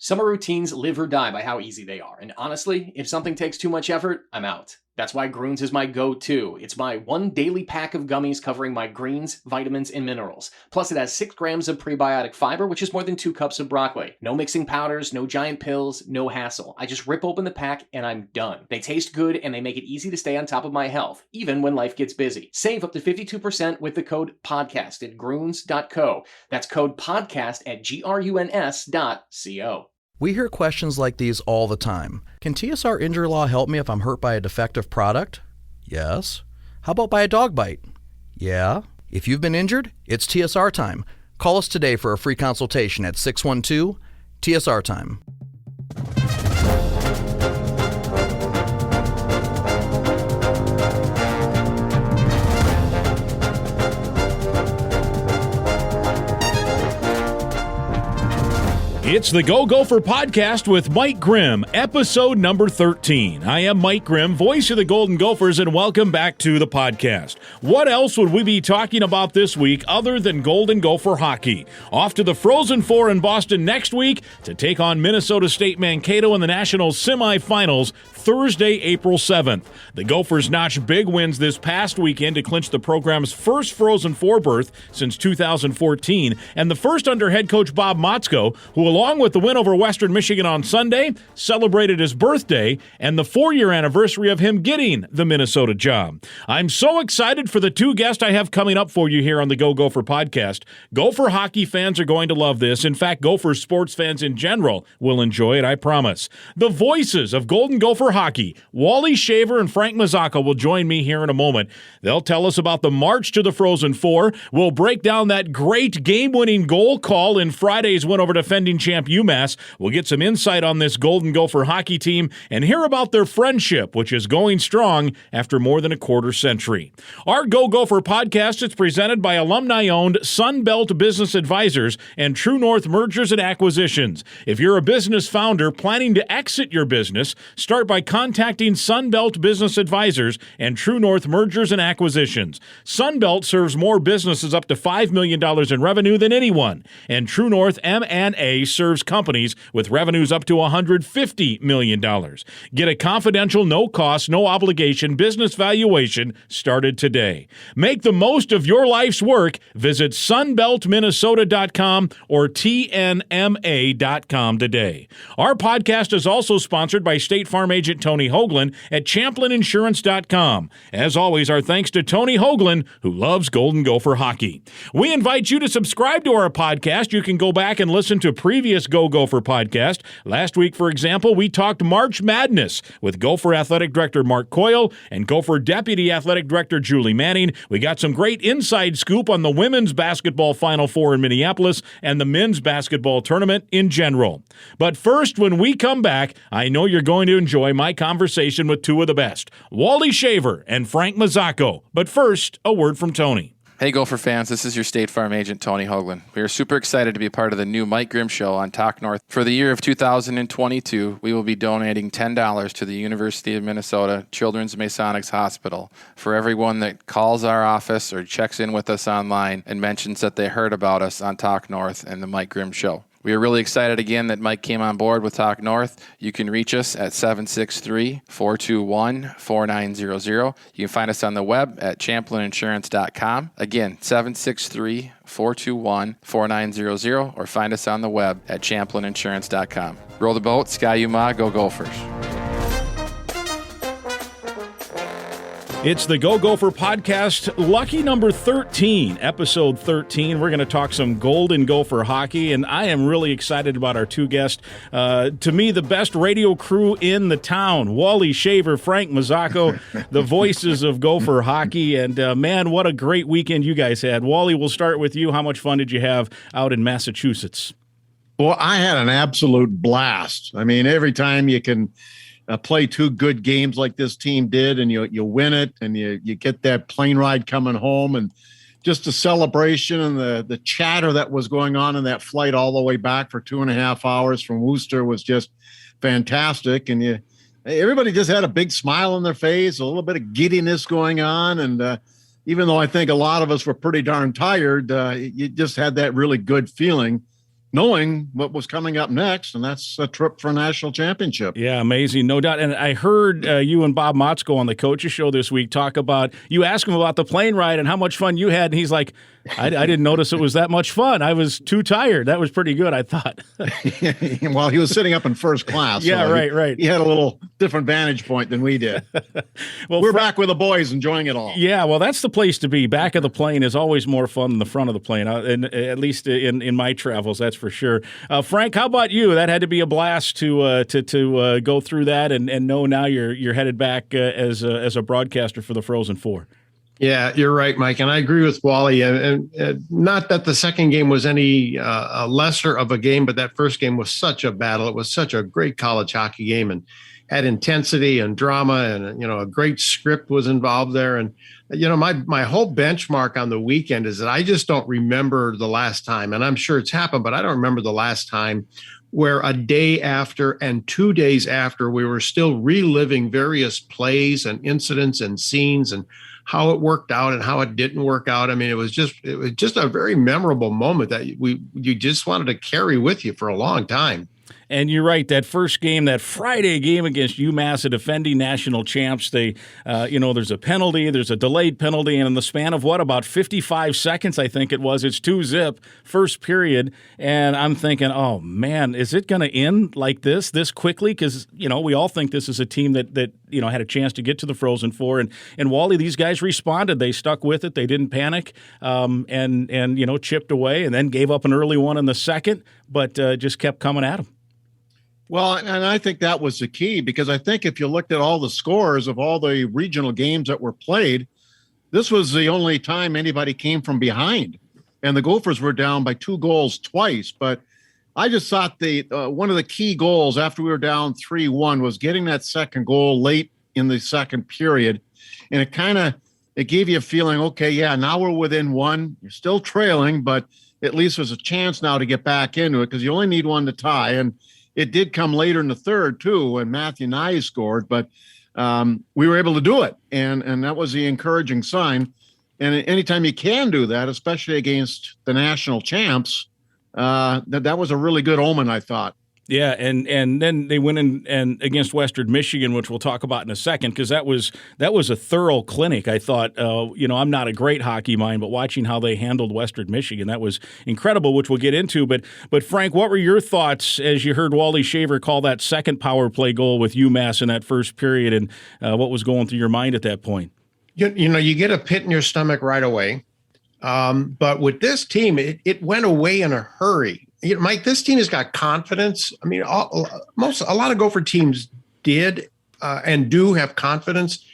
Summer routines live or die by how easy they are, and honestly, if something takes too much effort, I'm out. That's why Groons is my go-to. It's my one daily pack of gummies covering my greens, vitamins, and minerals. Plus, it has 6 grams of prebiotic fiber, which is more than 2 cups of broccoli. No mixing powders, no giant pills, no hassle. I just rip open the pack and I'm done. They taste good and they make it easy to stay on top of my health, even when life gets busy. Save up to 52% with the code PODCAST at Groons.co. That's code PODCAST at GRUNS.co. We hear questions like these all the time. Can TSR injury law help me if I'm hurt by a defective product? Yes. How about by a dog bite? Yeah. If you've been injured, it's TSR time. Call us today for a free consultation at 612-TSR time. It's the Go Gopher podcast with Mike Grimm, episode number 13. I am Mike Grimm, voice of the Golden Gophers, and welcome back to the podcast. What else would we be talking about this week other than Golden Gopher hockey? Off to the Frozen Four in Boston next week to take on Minnesota State Mankato in the national semifinals Thursday, April 7th. The Gophers notched big wins this past weekend to clinch the program's first Frozen Four berth since 2014, and the first under head coach Bob Mazzocco, who along with the win over Western Michigan on Sunday, celebrated his birthday and the 4-year anniversary of him getting the Minnesota job. I'm so excited for the two guests I have coming up for you here on the Go Gopher podcast. Gopher hockey fans are going to love this. In fact, Gopher sports fans in general will enjoy it, I promise. The voices of Golden Gopher hockey, Wally Shaver and Frank Mazzocco, will join me here in a moment. They'll tell us about the march to the Frozen Four. We'll break down that great game-winning goal call in Friday's win over defending champ UMass. We'll get some insight on this Golden Gopher hockey team and hear about their friendship, which is going strong after more than a quarter century. Our Go Gopher podcast is presented by alumni-owned Sunbelt Business Advisors and True North Mergers and Acquisitions. If you're a business founder planning to exit your business, start by contacting Sunbelt Business Advisors and True North Mergers and Acquisitions. Sunbelt serves more businesses up to $5 million in revenue than anyone, and True North M&A serves companies with revenues up to $150 million. Get a confidential, no-cost, no-obligation business valuation started today. Make the most of your life's work. Visit sunbeltminnesota.com or tnma.com today. Our podcast is also sponsored by State Farm agent Tony Hoagland at ChamplinInsurance.com. As always, our thanks to Tony Hoagland, who loves Golden Gopher hockey. We invite you to subscribe to our podcast. You can go back and listen to previous Go Gopher podcast. Last week, for example, we talked March Madness with Gopher Athletic Director Mark Coyle and Gopher Deputy Athletic Director Julie Manning. We got some great inside scoop on the women's basketball Final Four in Minneapolis and the men's basketball tournament in general. But first, when we come back, I know you're going to enjoy my conversation with two of the best, Wally Shaver and Frank Mazzocco. But first, a word from Tony. Hey Gopher fans, this is your State Farm agent Tony Hoagland. We are super excited to be part of the new Mike Grimm Show on Talk North. For the year of 2022, we will be donating $10 to the University of Minnesota Children's Masonics Hospital for everyone that calls our office or checks in with us online and mentions that they heard about us on Talk North and the Mike Grimm Show. We are really excited again that Mike came on board with Talk North. You can reach us at 763-421-4900. You can find us on the web at ChamplinInsurance.com. Again, 763-421-4900, or find us on the web at ChamplinInsurance.com. Roll the boat, Sky Yuma, go Gophers. It's the Go Gopher podcast, lucky number 13, episode 13. We're going to talk some Golden Gopher hockey, and I am really excited about our two guests. To me, the best radio crew in the town, Wally Shaver, Frank Mazzocco, the voices of Gopher hockey. And man, what a great weekend you guys had. Wally, we'll start with you. How much fun did you have out in Massachusetts? Well, I had an absolute blast. I mean, every time you can play two good games like this team did, and you win it, and you get that plane ride coming home, and just the celebration and the chatter that was going on in that flight all the way back for 2.5 hours from Worcester was just fantastic. And everybody just had a big smile on their face, a little bit of giddiness going on, and even though I think a lot of us were pretty darn tired, you just had that really good feeling knowing what was coming up next, and that's a trip for a national championship. Yeah, amazing, no doubt. And I heard you and Bob Mazzocco on the Coaches Show this week talk about, you asked him about the plane ride and how much fun you had, and he's like, I didn't notice it was that much fun. I was too tired. That was pretty good, I thought. Well, he was sitting up in first class. Yeah, so right. He had a little different vantage point than we did. Well, we're back with the boys enjoying it all. Yeah, well, that's the place to be. Back of the plane is always more fun than the front of the plane, and at least in my travels, that's for sure. Frank, how about you? That had to be a blast to go through that and know now you're headed back as a broadcaster for the Frozen Four. Yeah, you're right, Mike, and I agree with Wally. And not that the second game was any lesser of a game, but that first game was such a battle. It was such a great college hockey game, and had intensity and drama, and a great script was involved there. And my whole benchmark on the weekend is that I just don't remember the last time, and I'm sure it's happened, but I don't remember the last time where a day after and 2 days after we were still reliving various plays and incidents and scenes and how it worked out and how it didn't work out. I mean, it was just a very memorable moment that you just wanted to carry with you for a long time. And you're right, that first game, that Friday game against UMass, the defending national champs, there's a penalty, there's a delayed penalty, and in the span of about 55 seconds, I think it was, it's 2-0, first period, and I'm thinking, oh man, is it going to end like this quickly? Because, we all think this is a team that had a chance to get to the Frozen Four, and Wally, these guys responded, they stuck with it, they didn't panic, and chipped away, and then gave up an early one in the second, but just kept coming at them. Well, and I think that was the key, because I think if you looked at all the scores of all the regional games that were played, this was the only time anybody came from behind. And the Gophers were down by 2 goals twice. But I just thought one of the key goals after we were down 3-1 was getting that second goal late in the second period. And it gave you a feeling, okay, yeah, now we're within 1. You're still trailing, but at least there's a chance now to get back into it, because you only need 1 to tie. And it did come later in the third, too, when Matthew Nye scored, but we were able to do it, and that was the encouraging sign. And anytime you can do that, especially against the national champs, that was a really good omen, I thought. Yeah, and then they went in and against Western Michigan, which we'll talk about in a second, because that was a thorough clinic. I thought, I'm not a great hockey mind, but watching how they handled Western Michigan, that was incredible, which we'll get into. But Frank, what were your thoughts as you heard Wally Shaver call that second power play goal with UMass in that first period, and what was going through your mind at that point? You get a pit in your stomach right away, but with this team, it went away in a hurry. Mike, this team has got confidence. I mean, a lot of Gopher teams did and do have confidence,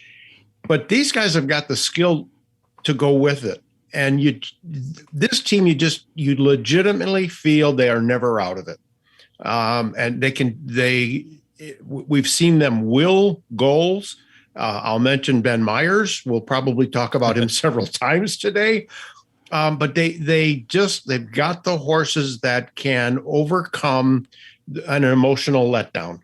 but these guys have got the skill to go with it. And this team, you legitimately feel they are never out of it. And we've seen them will goals. I'll mention Ben Myers. We'll probably talk about him several times today. But they've got the horses that can overcome an emotional letdown.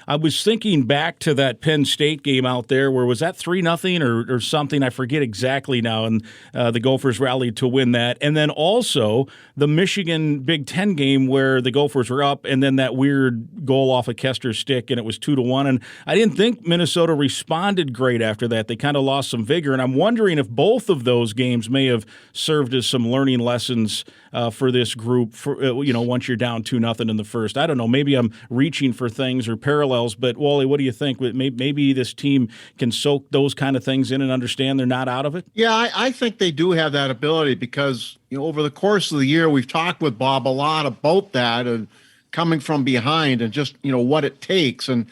I was thinking back to that Penn State game out there where was that 3-0 or something? I forget exactly now. And the Gophers rallied to win that. And then also the Michigan Big Ten game where the Gophers were up and then that weird goal off of Kester's stick and it was 2-1. And I didn't think Minnesota responded great after that. They kind of lost some vigor. And I'm wondering if both of those games may have served as some learning lessons for this group, once you're down 2-0 in the first. I don't know. Maybe I'm reaching for things or parallels, but Wally, what do you think? Maybe this team can soak those kind of things in and understand they're not out of it? Yeah, I think they do have that ability because, over the course of the year, we've talked with Bob a lot about that and coming from behind and just, what it takes. And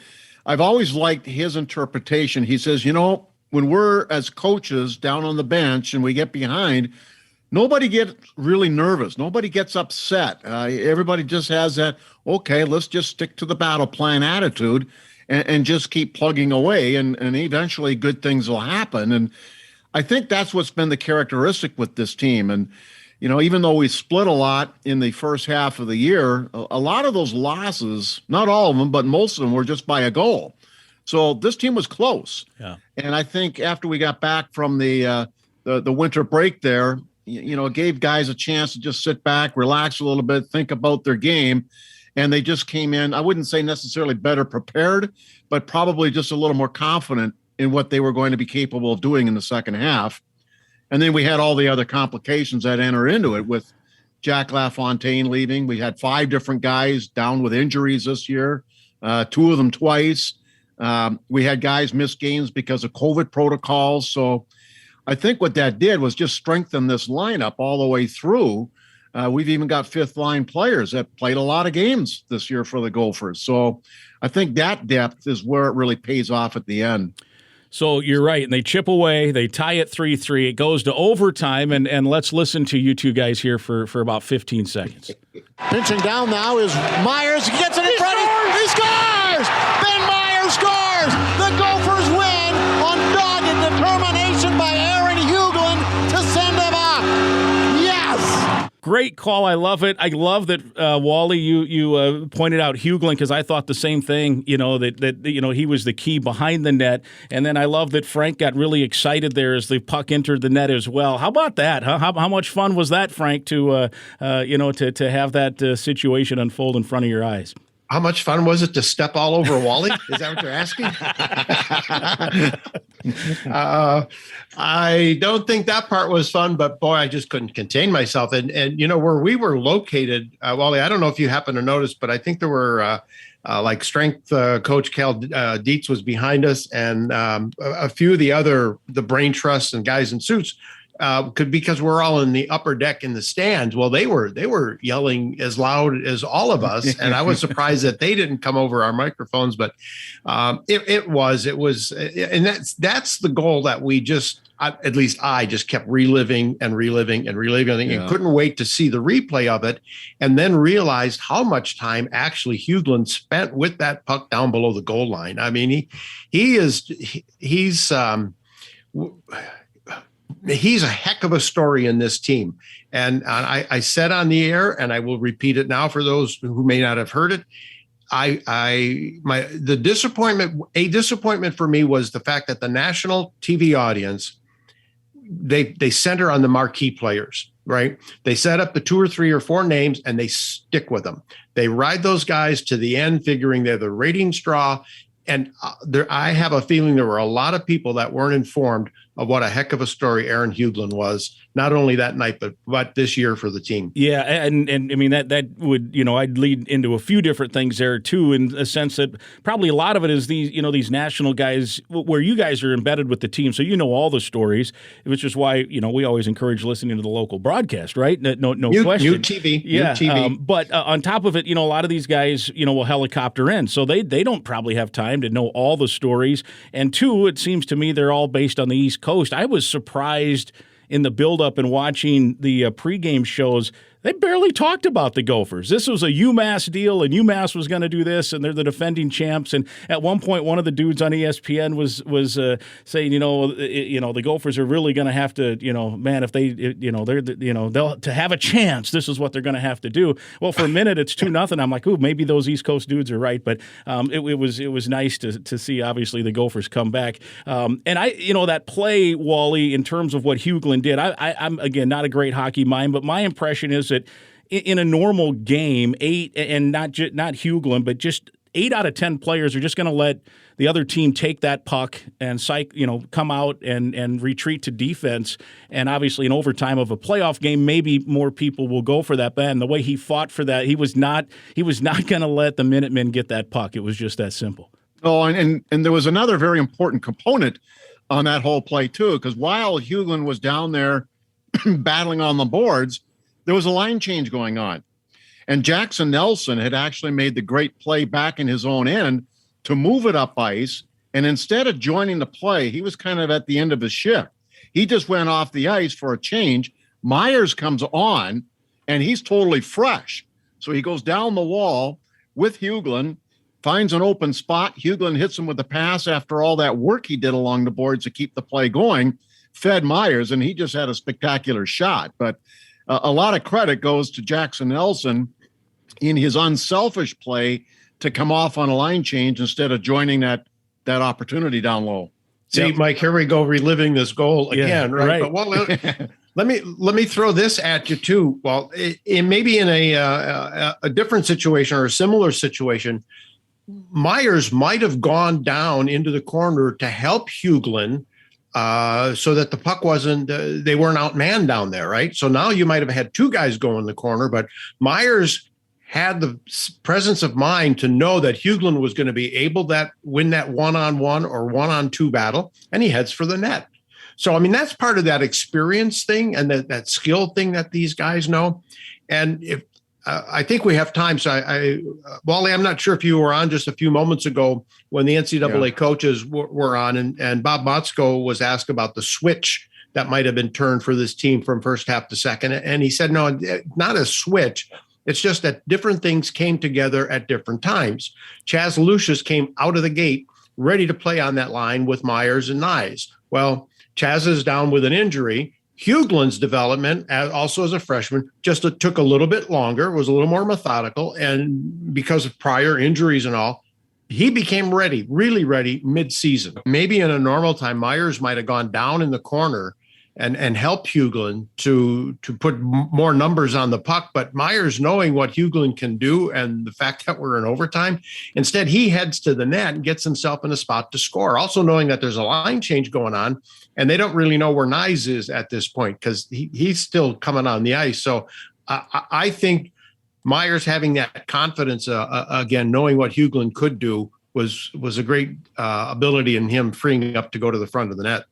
I've always liked his interpretation. He says, when we're as coaches down on the bench and we get behind, nobody gets really nervous. Nobody gets upset. Everybody just has that, okay, let's just stick to the battle plan attitude and just keep plugging away. And eventually good things will happen. And I think that's what's been the characteristic with this team. And, even though we split a lot in the first half of the year, a lot of those losses, not all of them, but most of them were just by a goal. So this team was close. Yeah. And I think after we got back from the winter break there, gave guys a chance to just sit back, relax a little bit, think about their game. And they just came in, I wouldn't say necessarily better prepared, but probably just a little more confident in what they were going to be capable of doing in the second half. And then we had all the other complications that enter into it with Jack LaFontaine leaving. We had 5 different guys down with injuries this year, 2 of them twice. We had guys miss games because of COVID protocols. So I think what that did was just strengthen this lineup all the way through. We've even got 5th line players that played a lot of games this year for the Gophers. So I think that depth is where it really pays off at the end. So you're right, and they chip away, they tie it 3-3. It goes to overtime, and let's listen to you two guys here for about 15 seconds. Pinching down now is Myers. He gets it in front. He scores! Ben Myers scores! The Gophers win on dogged determination by Aaron Huglin to send them up. Yes! Great call. I love it. I love that, Wally, you pointed out Huglin, because I thought the same thing, that he was the key behind the net. And then I love that Frank got really excited there as the puck entered the net as well. How about that? Huh? How much fun was that, Frank, to have that situation unfold in front of your eyes? How much fun was it to step all over Wally? Is that what you're asking? I don't think that part was fun, but boy, I just couldn't contain myself. And where we were located, Wally, I don't know if you happen to notice, but I think there were like strength coach Cal Dietz was behind us, and a few of the brain trusts and guys in suits. Because we're all in the upper deck in the stands. Well, they were yelling as loud as all of us, and I was surprised that they didn't come over our microphones. But it was, and that's the goal that we at least I just kept reliving and reliving and reliving, and couldn't wait to see the replay of it, and then realized how much time actually Huglin spent with that puck down below the goal line. I mean, he's a heck of a story in this team. And I said on the air, and I will repeat it now for those who may not have heard it. A disappointment for me was the fact that the national TV audience, they center on the marquee players, right? They set up the 2 or 3 or 4 names and they stick with them. They ride those guys to the end, figuring they're the ratings draw. And I have a feeling there were a lot of people that weren't informed of what a heck of a story Aaron Huglin was, not only that night, but this year for the team. Yeah, and I mean, that would, I'd lead into a few different things there, too, in a sense that probably a lot of it is these national guys where you guys are embedded with the team, so you know all the stories, which is why, we always encourage listening to the local broadcast, right? No question. UTV. Yeah, UTV. But on top of it, a lot of these guys, will helicopter in, so they don't probably have time to know all the stories. And 2, it seems to me they're all based on the East Coast. I was surprised in the buildup and watching the pregame shows. They barely talked about the Gophers. This was a UMass deal, and UMass was going to do this, and they're the defending champs. And at one point, one of the dudes on ESPN was saying, the Gophers are really going to have to, man, if they, they'll to have a chance, this is what they're going to have to do. Well, for a minute, it's 2-0. I'm like, ooh, maybe those East Coast dudes are right. But it was nice to see, obviously, the Gophers come back. And that play, Wally, in terms of what Huglin did, I'm again not a great hockey mind, but my impression is that in a normal game, 8, and not Huglin, but just 8 out of 10 players are just going to let the other team take that puck and come out and retreat to defense. And obviously, in overtime of a playoff game, maybe more people will go for that. And the way he fought for that, he was not going to let the Minutemen get that puck. It was just that simple. Oh, and there was another very important component on that whole play too, because while Huglin was down there battling on the boards, there was a line change going on. And Jackson Nelson had actually made the great play back in his own end to move it up ice. And instead of joining the play, he was kind of at the end of his shift. He just went off the ice for a change. Myers comes on, and he's totally fresh. So he goes down the wall with Huglin, finds an open spot. Huglin hits him with a pass after all that work he did along the boards to keep the play going, fed Myers, and he just had a spectacular shot. But a lot of credit goes to Jackson Nelson in his unselfish play to come off on a line change instead of joining that opportunity down low. See, Mike, here we go reliving this goal again, right? But Let me throw this at you too. Well, it may be in a different situation or a similar situation. Myers might have gone down into the corner to help Huglin so that the puck they weren't outmanned down there, right? So now you might have had two guys go in the corner, but Myers had the presence of mind to know that Huglin was going to be able to win that one-on-one or one-on-two battle, and he heads for the net. So, I mean, that's part of that experience thing and that skill thing that these guys know. And if I think we have time. So Wally, I'm not sure if you were on just a few moments ago when the NCAA coaches were on, and Bob Mazzocco was asked about the switch that might have been turned for this team from first half to second. And he said, no, not a switch. It's just that different things came together at different times. Chaz Lucius came out of the gate ready to play on that line with Myers and Nyes. Well, Chaz is down with an injury. Huglin's development, also as a freshman, just took a little bit longer, was a little more methodical, and because of prior injuries and all, he became ready, really ready mid-season. Maybe in a normal time, Myers might have gone down in the corner and helped Huglin to put more numbers on the puck, but Myers, knowing what Huglin can do and the fact that we're in overtime, instead he heads to the net and gets himself in a spot to score, also knowing that there's a line change going on, and they don't really know where Nyes is at this point because he's still coming on the ice. So I think Myers having that confidence, again, knowing what Huglin could do was a great ability in him freeing up to go to the front of the net.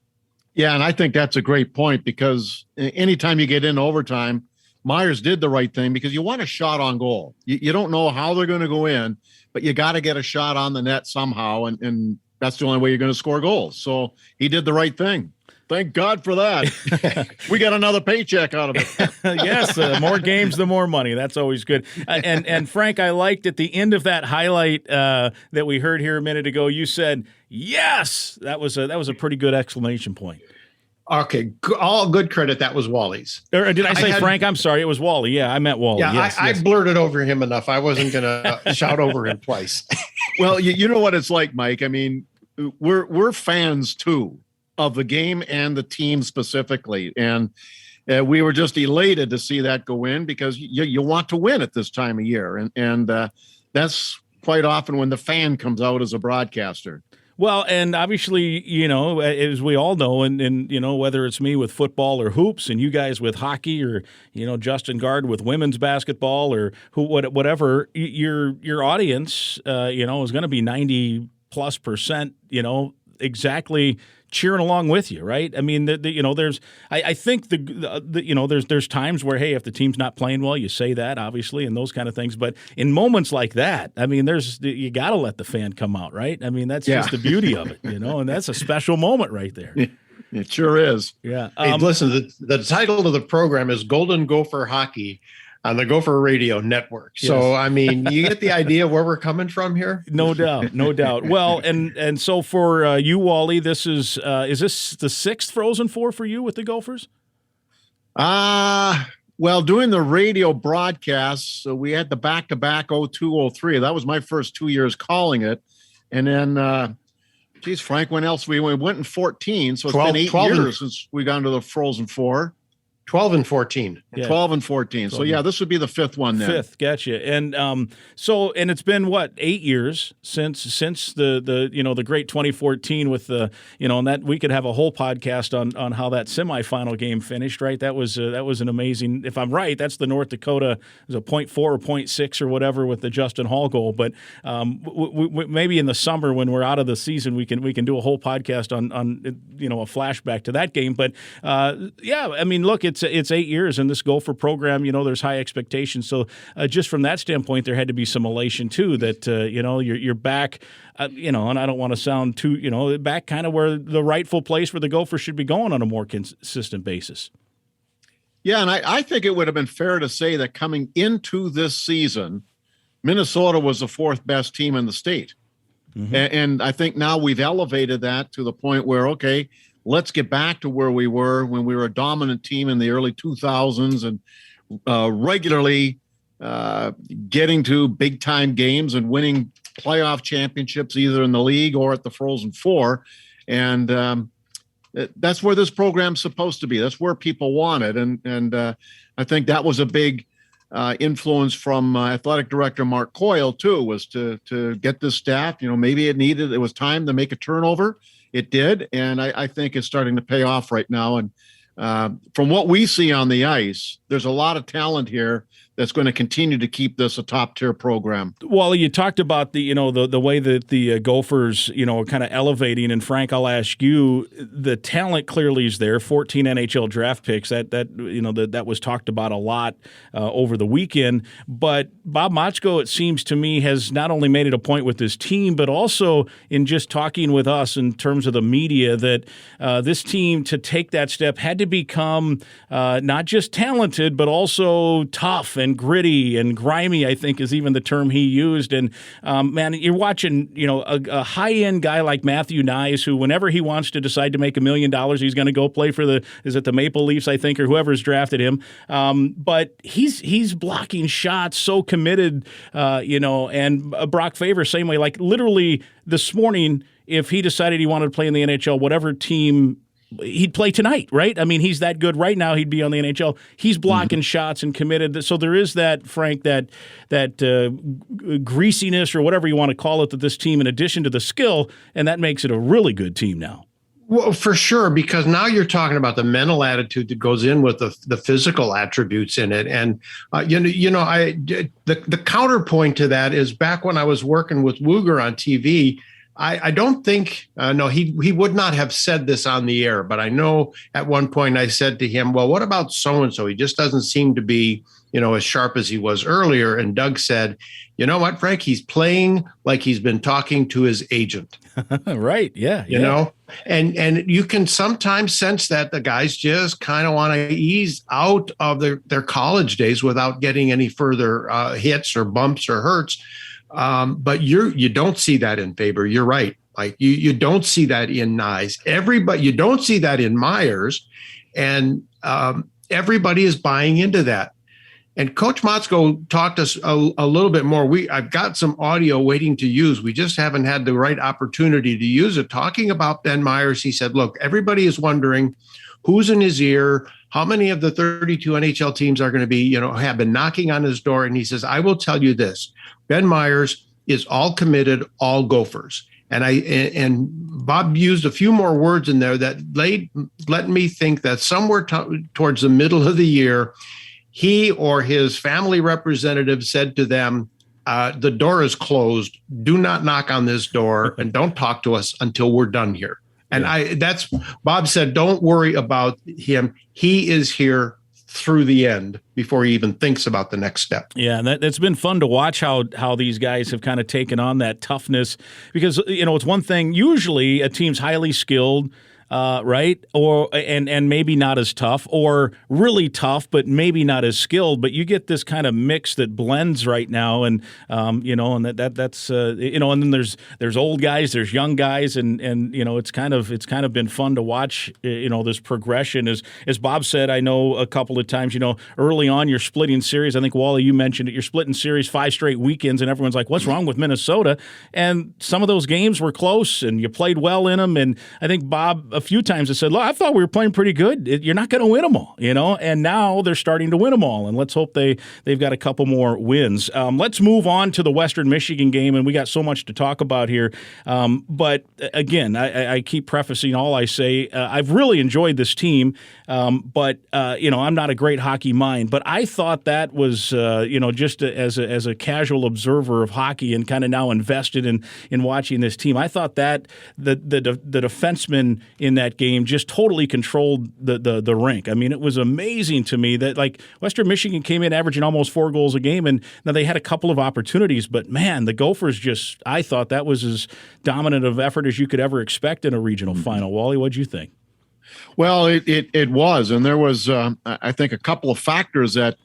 Yeah, and I think that's a great point because anytime you get into overtime, Myers did the right thing because you want a shot on goal. You don't know how they're going to go in, but you got to get a shot on the net somehow, and that's the only way you're going to score goals. So he did the right thing. Thank God for that. We got another paycheck out of it. Yes, more games, the more money. That's always good. And Frank, I liked at the end of that highlight that we heard here a minute ago, you said, yes. That was a pretty good exclamation point. Okay, all good credit. That was Wally's. Or did I say Frank? I'm sorry. It was Wally. Yeah, I meant Wally. Yeah, yes, I blurted over him enough. I wasn't going to shout over him twice. Well, you know what it's like, Mike. I mean, we're fans too of the game and the team specifically. And we were just elated to see that go in because you want to win at this time of year. And that's quite often when the fan comes out as a broadcaster. Well, and obviously, as we all know, and whether it's me with football or hoops and you guys with hockey or, Justin Gard with women's basketball or whatever, your audience, is going to be 90+%, exactly cheering along with you, right? I mean, I think there's times where, hey, if the team's not playing well, you say that, obviously, and those kind of things. But in moments like that, I mean, you got to let the fan come out, right? I mean, that's just the beauty of it, and that's a special moment right there. It sure is. Yeah. Hey, listen, the title of the program is Golden Gopher Hockey on the Gopher Radio Network. So, I mean, you get the idea where we're coming from here? No doubt, no doubt. Well, and so for you, Wally, this is this the sixth Frozen Four for you with the Gophers? Well, doing the radio broadcasts, so we had the back-to-back 02-03. That was my first 2 years calling it. And then, Frank, when else? We went in 14, so it's been 8 years since we got into the Frozen Four. 12 and 14. Yeah. 12 and 14. So, yeah, this would be the fifth one then. Fifth, gotcha. And and it's been, 8 years since the great 2014 with the, and that we could have a whole podcast on how that semifinal game finished, right? That was an amazing, if I'm right, that's the North Dakota, it was a 0.4 or 0.6 or whatever with the Justin Hall goal. But maybe in the summer when we're out of the season, we can do a whole podcast on a flashback to that game. But, yeah, I mean, look, it's 8 years in this Gopher program. There's high expectations. So just from that standpoint, there had to be some elation too. That you're back. And I don't want to sound too back kind of where the rightful place where the Gophers should be going on a more consistent basis. Yeah, and I think it would have been fair to say that coming into this season, Minnesota was the fourth best team in the state. Mm-hmm. And I think now we've elevated that to the point where, okay, let's get back to where we were when we were a dominant team in the early 2000s and regularly getting to big-time games and winning playoff championships either in the league or at the Frozen Four. And that's where this program's supposed to be. That's where people want it. And I think that was a big influence from athletic director Mark Coyle too, was to get this staff. Maybe it was time to make a turnover. It did, and I think it's starting to pay off right now. And from what we see on the ice, there's a lot of talent here that's going to continue to keep this a top-tier program. Wally, you talked about the way that the Gophers, are kind of elevating. And Frank, I'll ask you, the talent clearly is there. 14 NHL draft picks. That was talked about a lot over the weekend. But Bob Mazzocco, it seems to me, has not only made it a point with his team, but also in just talking with us in terms of the media, that this team, to take that step, had to become not just talented, but also tough and gritty and grimy, I think is even the term he used. And man, you're watching, a high-end guy like Matthew Nyes, who whenever he wants to decide to make $1 million, he's going to go play for the Maple Leafs, I think, or whoever's drafted him. But he's blocking shots, so committed, and Brock Faber, same way. Like literally this morning, if he decided he wanted to play in the NHL, whatever team, he'd play tonight, right? I mean, he's that good right now. He'd be on the NHL. He's blocking shots and committed. So there is that, Frank, that greasiness or whatever you want to call it, that this team, in addition to the skill, and that makes it a really good team now. Well, for sure, because now you're talking about the mental attitude that goes in with the physical attributes in it. And, the counterpoint to that is back when I was working with Wooger on TV, I don't think, he would not have said this on the air, but I know at one point I said to him, well, what about so-and-so? He just doesn't seem to be, as sharp as he was earlier. And Doug said, you know what, Frank, he's playing like he's been talking to his agent. Right. Yeah. And you can sometimes sense that the guys just kind of want to ease out of their college days without getting any further hits or bumps or hurts. But you don't see that in Faber. You're right. Like you don't see that in Nyes. You don't see that in Myers, and everybody is buying into that. And Coach Mazzocco talked us a little bit more. I've got some audio waiting to use. We just haven't had the right opportunity to use it. Talking about Ben Myers, he said, look, everybody is wondering who's in his ear, how many of the 32 NHL teams are going to be, have been knocking on his door. And he says, I will tell you this, Ben Myers is all committed, all Gophers. And Bob used a few more words in there that let me think that somewhere towards the middle of the year, he or his family representative said to them, the door is closed. Do not knock on this door and don't talk to us until we're done here. And Bob said, don't worry about him. He is here through the end before he even thinks about the next step. Yeah, and that's been fun to watch how these guys have kind of taken on that toughness, because, it's one thing, usually a team's highly skilled, right? Or and maybe not as tough, or really tough, but maybe not as skilled. But you get this kind of mix that blends right now, and and that's and then there's old guys, there's young guys, and it's kind of been fun to watch. This progression, as Bob said. I know a couple of times, early on you're splitting series. I think Wally, you mentioned it. You're splitting series 5 straight weekends, and everyone's like, "What's wrong with Minnesota?" And some of those games were close, and you played well in them. And I think Bob a few times has said, look, I thought we were playing pretty good. You're not going to win them all, and now they're starting to win them all. And let's hope they've got a couple more wins. Let's move on to the Western Michigan game, and we got so much to talk about here. But again, I keep prefacing all I say. I've really enjoyed this team, but I'm not a great hockey mind. But I thought that was, just as a casual observer of hockey and kind of now invested in watching this team, I thought that the defensemen in that game just totally controlled the rink. I mean, it was amazing to me that, like, Western Michigan came in averaging almost 4 goals a game, and now they had a couple of opportunities, but man, the Gophers I thought that was as dominant of effort as you could ever expect in a regional final. Wally, what'd you think? Well, it was, and there was, I think, a couple of factors that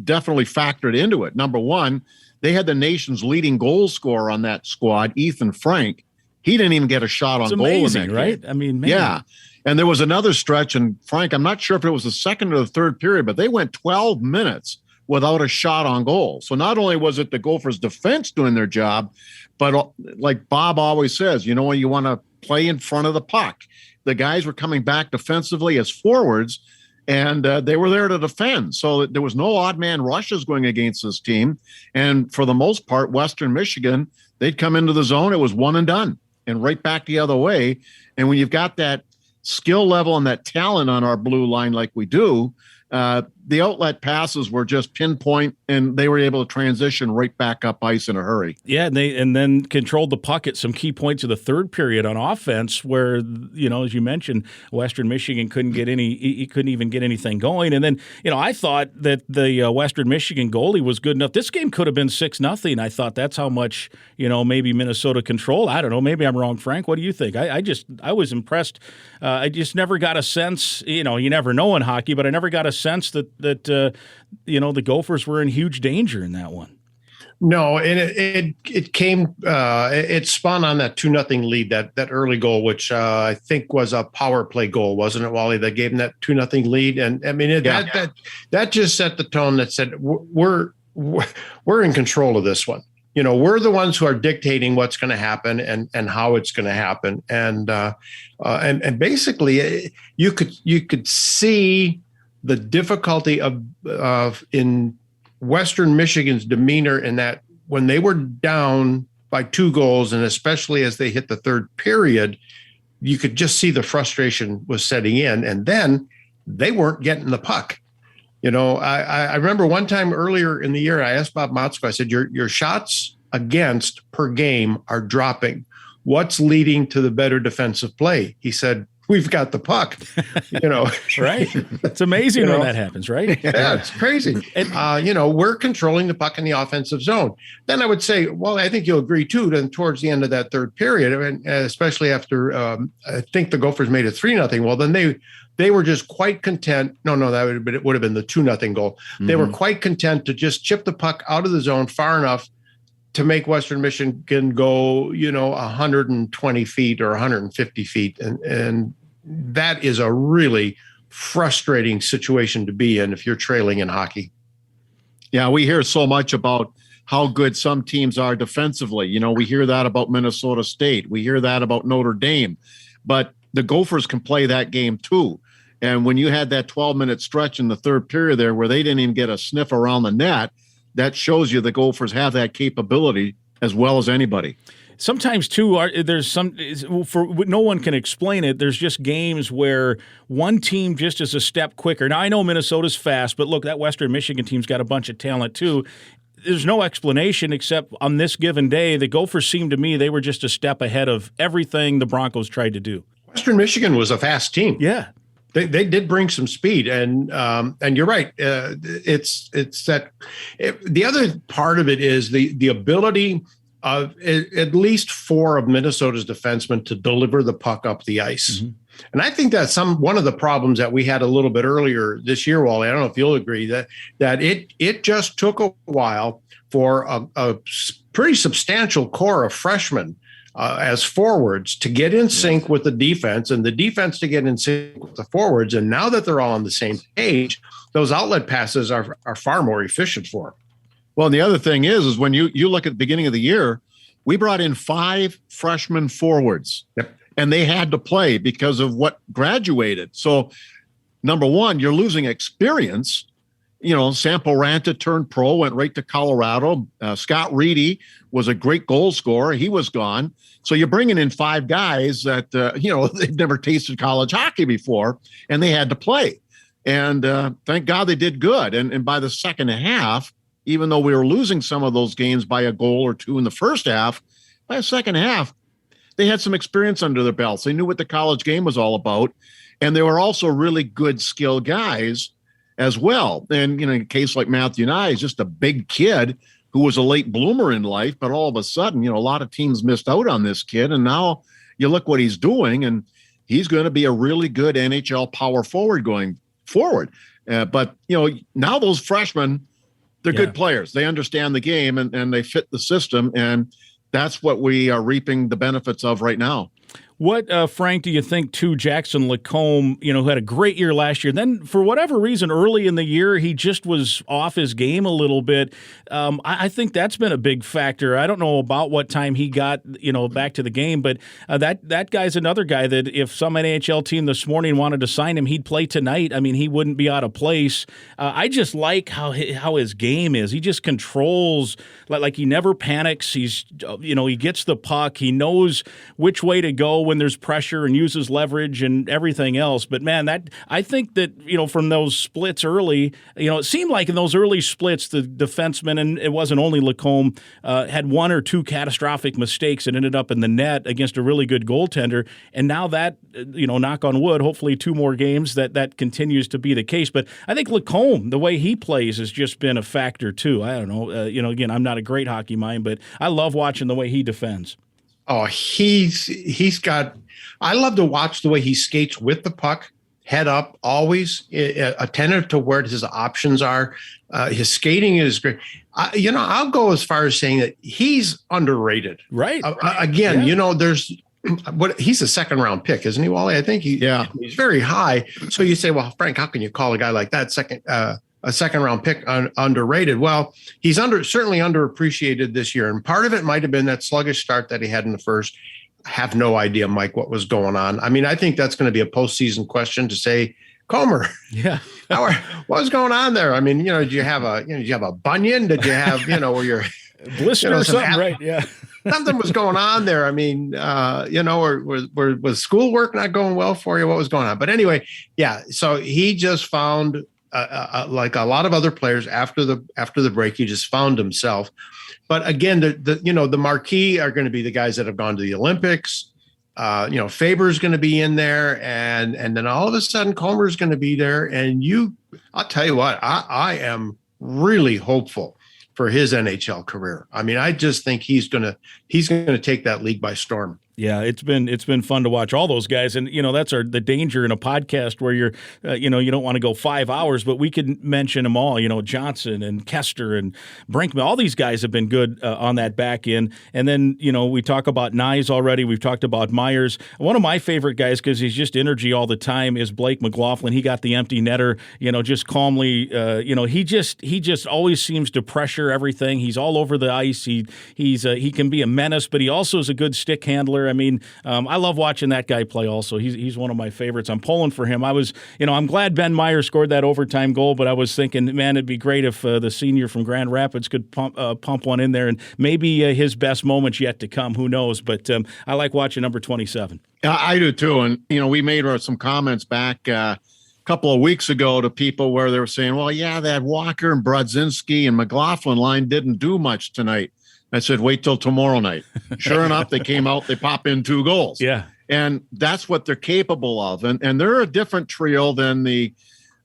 definitely factored into it. Number one, they had the nation's leading goal scorer on that squad, Ethan Frank. He didn't even get a shot on goal in that game. Right? I mean, man. Yeah. And there was another stretch, and Frank, I'm not sure if it was the second or the third period, but they went 12 minutes without a shot on goal. So not only was it the Gophers' defense doing their job, but like Bob always says, when you want to play in front of the puck, the guys were coming back defensively as forwards, and they were there to defend. So there was no odd man rushes going against this team. And for the most part, Western Michigan, they'd come into the zone. It was one and done and right back the other way. And when you've got that skill level and that talent on our blue line like we do, the outlet passes were just pinpoint, and they were able to transition right back up ice in a hurry. Yeah, and then controlled the puck at some key points of the third period on offense, where, as you mentioned, Western Michigan couldn't even get anything going. And then, I thought that the Western Michigan goalie was good enough. This game could have been 6-0. I thought that's how much maybe Minnesota controlled. I don't know. Maybe I'm wrong, Frank. What do you think? I was impressed. I just never got a sense. You never know in hockey, but I never got a sense that the Gophers were in huge danger in that one. No, and it came it spun on that 2-0 lead, that early goal, which I think was a power play goal, wasn't it, Wally? That gave them that 2-0 lead, and I mean that just set the tone that said we're in control of this one. We're the ones who are dictating what's going to happen and how it's going to happen, and basically you could see the difficulty of in Western Michigan's demeanor in that when they were down by 2 goals, and especially as they hit the third period, you could just see the frustration was setting in, and then they weren't getting the puck. I remember one time earlier in the year, I asked Bob Mazzocco, I said, your shots against per game are dropping. What's leading to the better defensive play? He said, we've got the puck, Right. It's amazing when that happens, right? Yeah, it's crazy. And, we're controlling the puck in the offensive zone. Then I would say, well, I think you'll agree too, then towards the end of that third period, and especially after, I think the Gophers made it 3-0. Well, then they were just quite content. No, it would have been the 2-0 goal. Mm-hmm. They were quite content to just chip the puck out of the zone far enough to make Western Michigan go, 120 feet or 150 feet. And that is a really frustrating situation to be in if you're trailing in hockey. Yeah, we hear so much about how good some teams are defensively. We hear that about Minnesota State. We hear that about Notre Dame. But the Gophers can play that game too. And when you had that 12-minute stretch in the third period there where they didn't even get a sniff around the net, that shows you the Gophers have that capability as well as anybody. Sometimes, too, no one can explain it. There's just games where one team just is a step quicker. Now, I know Minnesota's fast, but look, that Western Michigan team's got a bunch of talent, too. There's no explanation except on this given day, the Gophers seemed to me they were just a step ahead of everything the Broncos tried to do. Western Michigan was a fast team. Yeah. They did bring some speed, and you're right. It's that the other part of it is the ability of at least 4 of Minnesota's defensemen to deliver the puck up the ice. Mm-hmm. And I think that's one of the problems that we had a little bit earlier this year, Wally. I don't know if you'll agree that it just took a while for a pretty substantial core of freshmen as forwards to get in sync with the defense, and the defense to get in sync with the forwards. And now that they're all on the same page, those outlet passes are far more efficient for them. Well, and the other thing is when you look at the beginning of the year, we brought in 5 freshman forwards. Yep. And they had to play because of what graduated. So, number one, you're losing experience. Sampo Ranta turned pro, went right to Colorado. Scott Reedy was a great goal scorer. He was gone. So you're bringing in 5 guys that, they've never tasted college hockey before, and they had to play. And thank God they did good. And by the second half, even though we were losing some of those games by a goal or 2 in the first half, by the second half, they had some experience under their belts. They knew what the college game was all about. And they were also really good skill guys as well. And, in a case like Matthew Nye is just a big kid who was a late bloomer in life, but all of a sudden, a lot of teams missed out on this kid. And now you look what he's doing, and he's going to be a really good NHL power forward going forward. But, now those freshmen, they're good players. They understand the game and they fit the system. And that's what we are reaping the benefits of right now. What, Frank, do you think, too, Jackson Lacombe, who had a great year last year, then for whatever reason early in the year he just was off his game a little bit. I think that's been a big factor. I don't know about what time he got, back to the game, but that guy's another guy that if some NHL team this morning wanted to sign him, he'd play tonight. I mean, he wouldn't be out of place. I just like how his game is. He just controls, like he never panics. He's, he gets the puck. He knows which way to go when there's pressure and uses leverage and everything else. But man, I think that, from those splits early, it seemed like in those early splits, the defenseman, and it wasn't only Lacombe, had one or two catastrophic mistakes and ended up in the net against a really good goaltender. And now that, knock on wood, hopefully 2 more games that continues to be the case. But I think Lacombe, the way he plays has just been a factor too. I don't know. Again, I'm not a great hockey mind, but I love watching the way he defends. Oh, he's got. I love to watch the way he skates with the puck, head up, always attentive to where his options are. His skating is great. I'll go as far as saying that he's underrated. Right. Again, there's he's a 2nd round pick, isn't he, Wally? I think he's very high. So you say, well, Frank, how can you call a guy like that a 2nd round pick underrated? Well, he's certainly underappreciated this year. And part of it might've been that sluggish start that he had in the first. I have no idea, Mike, what was going on. I mean, I think that's going to be a postseason question to say, Comer, what was going on there? I mean, did you have a bunion? Did you have, where you're blister or something, right? Yeah. Something was going on there. I mean, or was schoolwork not going well for you? What was going on? But anyway, yeah. So he just found, like a lot of other players after the break, he just found himself. But again, the marquee are going to be the guys that have gone to the Olympics. Faber's going to be in there, and then all of a sudden Comer's going to be there. And I'll tell you what, I am really hopeful for his NHL career. I mean, I just think he's going to take that league by storm. Yeah, it's been fun to watch all those guys, and that's the danger in a podcast where you're you don't want to go 5 hours, but we could mention them all. Johnson and Kester and Brinkman, all these guys have been good on that back end. And then we talk about Nyes already. We've talked about Myers. One of my favorite guys, because he's just energy all the time, is Blake McLaughlin. He got the empty netter, just calmly. He just always seems to pressure everything. He's all over the ice. He can be a menace, but he also is a good stick handler. I mean, I love watching that guy play also. He's one of my favorites. I'm pulling for him. I'm glad Ben Meyer scored that overtime goal, but I was thinking, man, it'd be great if the senior from Grand Rapids could pump one in there, and maybe his best moment's yet to come. Who knows? But I like watching number 27. I do too. And, we made some comments back a couple of weeks ago to people where they were saying, well, yeah, that Walker and Brodzinski and McLaughlin line didn't do much tonight. I said, wait till tomorrow night. Sure enough, they came out, they pop in 2 goals. Yeah. And that's what they're capable of. And they're a different trio than the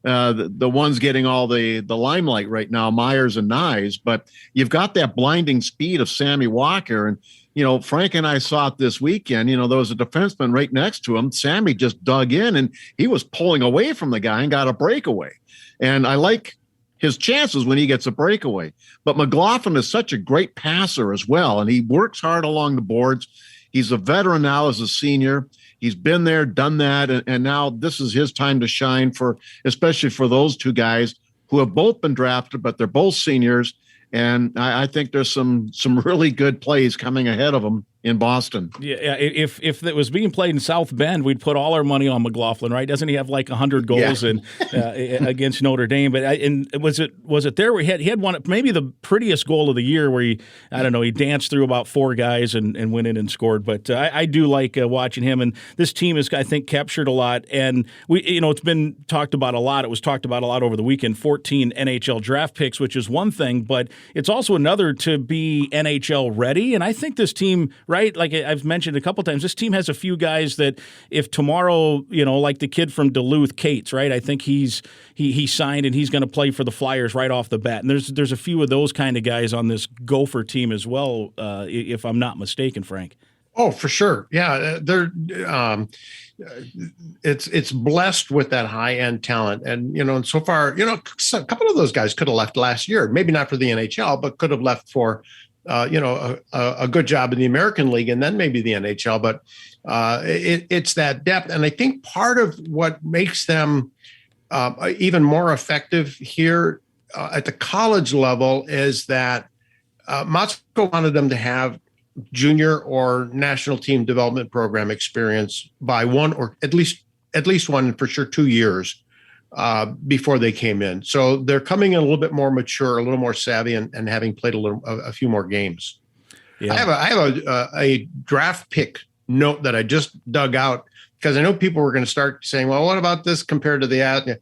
ones getting all the limelight right now, Myers and Nyes. But you've got that blinding speed of Sammy Walker. And, Frank and I saw it this weekend. There was a defenseman right next to him. Sammy just dug in, and he was pulling away from the guy and got a breakaway. And I like his chances when he gets a breakaway. But McLaughlin is such a great passer as well, and he works hard along the boards. He's a veteran now as a senior. He's been there, done that, and now this is his time to shine, especially for those 2 guys who have both been drafted, but they're both seniors. And I think there's some really good plays coming ahead of them in Boston. Yeah, if it was being played in South Bend, we'd put all our money on McLaughlin, right? Doesn't he have like 100 goals against Notre Dame? But was it there where he had one, maybe the prettiest goal of the year, where he danced through about 4 guys and went in and scored. But I do like watching him, and this team is, I think, captured a lot. And it's been talked about a lot. It was talked about a lot over the weekend. 14 NHL draft picks, which is one thing, but it's also another to be NHL ready. And I think this team, right, like I've mentioned a couple times, this team has a few guys that if tomorrow, like the kid from Duluth, Cates, right, I think he signed and he's going to play for the Flyers right off the bat. And there's a few of those kind of guys on this Gopher team as well, if I'm not mistaken, Frank. Oh, for sure. Yeah, they're it's blessed with that high end talent, and so far, a couple of those guys could have left last year, maybe not for the NHL, but could have left for a good job in the American League and then maybe the NHL. But it's that depth. And I think part of what makes them even more effective here at the college level is that Mazzocco wanted them to have junior or national team development program experience by one or at least one, for sure 2 years before they came in. So they're coming in a little bit more mature, a little more savvy, and having played a few more games. Yeah. I have a draft pick note that I just dug out because I know people were going to start saying, well, what about this compared to the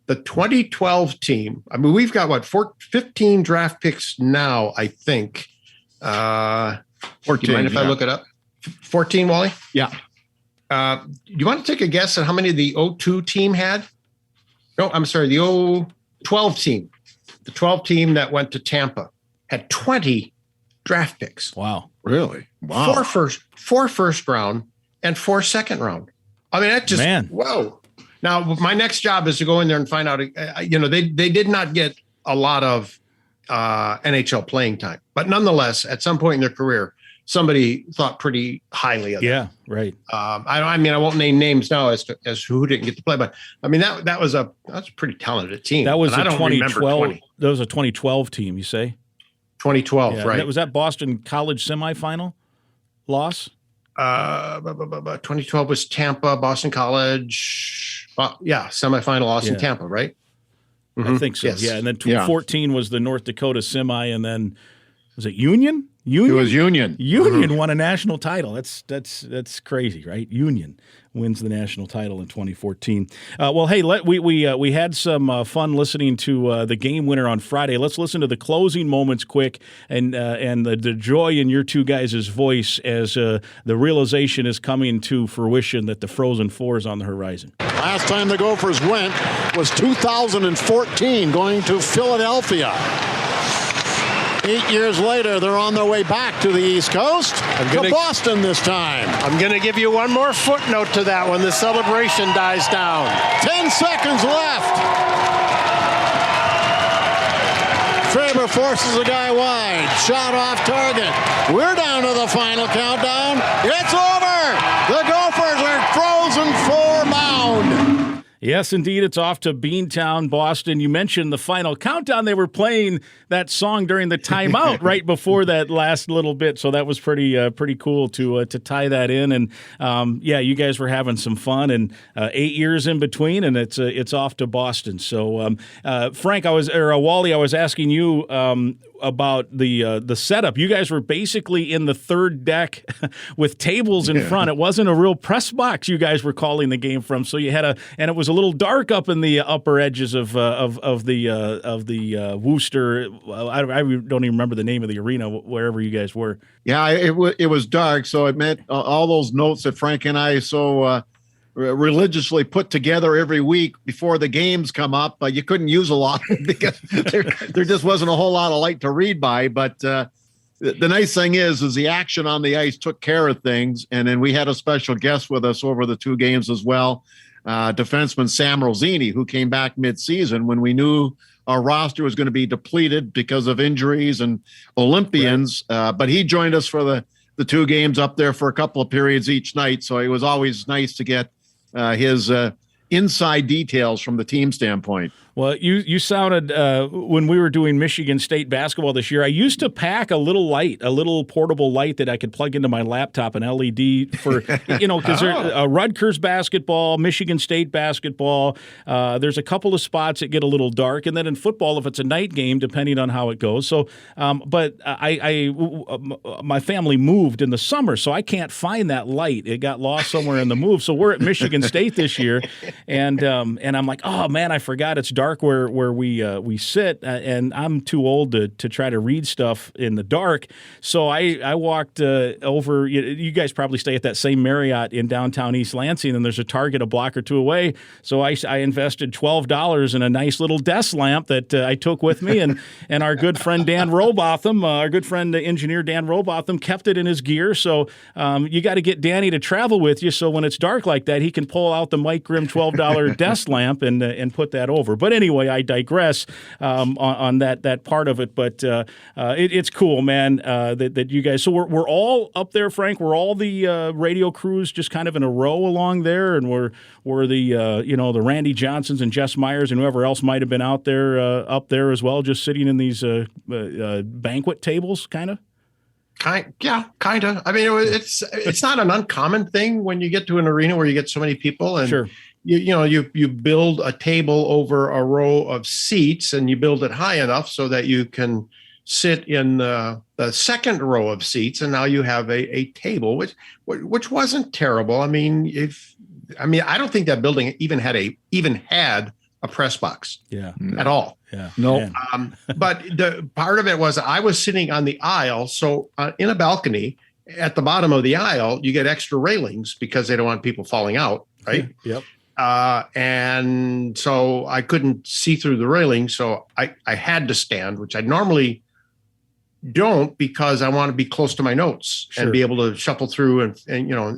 2012 team? I mean, we've got 15 draft picks now, I think. 14. Do you mind if I look it up? 14, Wally? Yeah. Do you want to take a guess at how many the 02 team had? No, I'm sorry, the 012 team. The 12 team that went to Tampa had 20 draft picks. Wow. Really? Wow. Four first round and 4 second round. I mean, that just, whoa. Now, my next job is to go in there and find out, they did not get a lot of NHL playing time. But nonetheless, at some point in their career, somebody thought pretty highly of them. Yeah, right. I won't name names now as who didn't get to play, but I mean that was a pretty talented team. That was a 2012. That was a 2012 team. You say 2012, yeah, right? Was that Boston College semifinal loss? 2012 was Tampa, Boston College. Semifinal loss in Tampa, right? Mm-hmm. I think so. Yes. Yeah, and then 2014 was the North Dakota semi, and then was it Union? It was Union. Union won a national title. That's crazy, right? Union wins the national title in 2014. Well, hey, we had some fun listening to the game winner on Friday. Let's listen to the closing moments quick and the joy in your two guys' voice as the realization is coming to fruition that the Frozen Four is on the horizon. Last time the Gophers went was 2014, going to Philadelphia. 8 years later, they're on their way back to the East Coast, to Boston this time. I'm going to give you one more footnote to that when the celebration dies down. 10 seconds left. Faber forces a guy wide. Shot off target. We're down to the final countdown. It's over. The Gophers are Frozen Four bound. Yes, indeed. It's off to Beantown, Boston. You mentioned the final countdown. They were playing that song during the timeout right before that last little bit. So that was pretty cool to tie that in. And you guys were having some fun. And 8 years in between, and it's off to Boston. So Frank, Wally, I was asking you about the setup. You guys were basically in the third deck with tables in front. It wasn't a real press box you guys were calling the game from. So you had and it was a little dark up in the upper edges of the Worcester. I don't even remember the name of the arena wherever you guys were. Yeah, it was dark, so it meant all those notes that Frank and I religiously put together every week before the games come up. You couldn't use a lot because there just wasn't a whole lot of light to read by. But the nice thing is the action on the ice took care of things. And then we had a special guest with us over the two games as well, defenseman Sam Rosini, who came back mid-season when we knew our roster was going to be depleted because of injuries and Olympians. Right. But he joined us for the two games up there for a couple of periods each night. So it was always nice to get his inside details from the team standpoint. Well, you sounded, when we were doing Michigan State basketball this year, I used to pack a little portable light that I could plug into my laptop, an LED for, because Rutgers basketball, Michigan State basketball, there's a couple of spots that get a little dark. And then in football, if it's a night game, depending on how it goes. So, but my family moved in the summer, so I can't find that light. It got lost somewhere in the move. So we're at Michigan State this year, and I'm like, oh man, I forgot it's dark where we sit, and I'm too old to try to read stuff in the dark. So I walked over. You guys probably stay at that same Marriott in downtown East Lansing, and there's a Target a block or two away. So I invested $12 in a nice little desk lamp that I took with me, and our good friend Dan Robotham, our good friend engineer Dan Robotham, kept it in his gear. So you got to get Danny to travel with you, so when it's dark like that, he can pull out the Mike Grimm $12 desk lamp and put that over. But anyway, I digress on that part of it. But it's cool, man, that you guys. So we're all up there, Frank. We're all the radio crews just kind of in a row along there, and we're the the Randy Johnsons and Jess Myers and whoever else might have been out there up there as well, just sitting in these banquet tables, kind of. Kind of. I mean, it's not an uncommon thing when you get to an arena where you get so many people, and sure. You build a table over a row of seats, and you build it high enough so that you can sit in the second row of seats, and now you have a table, which wasn't terrible. I mean, I don't think that building even had a press box, at all. Yeah. No. But the part of it was I was sitting on the aisle. So in a balcony at the bottom of the aisle, you get extra railings because they don't want people falling out. Right. Yep. And so I couldn't see through the railing. So I had to stand, which I normally don't, because I want to be close to my notes and be able to shuffle through. And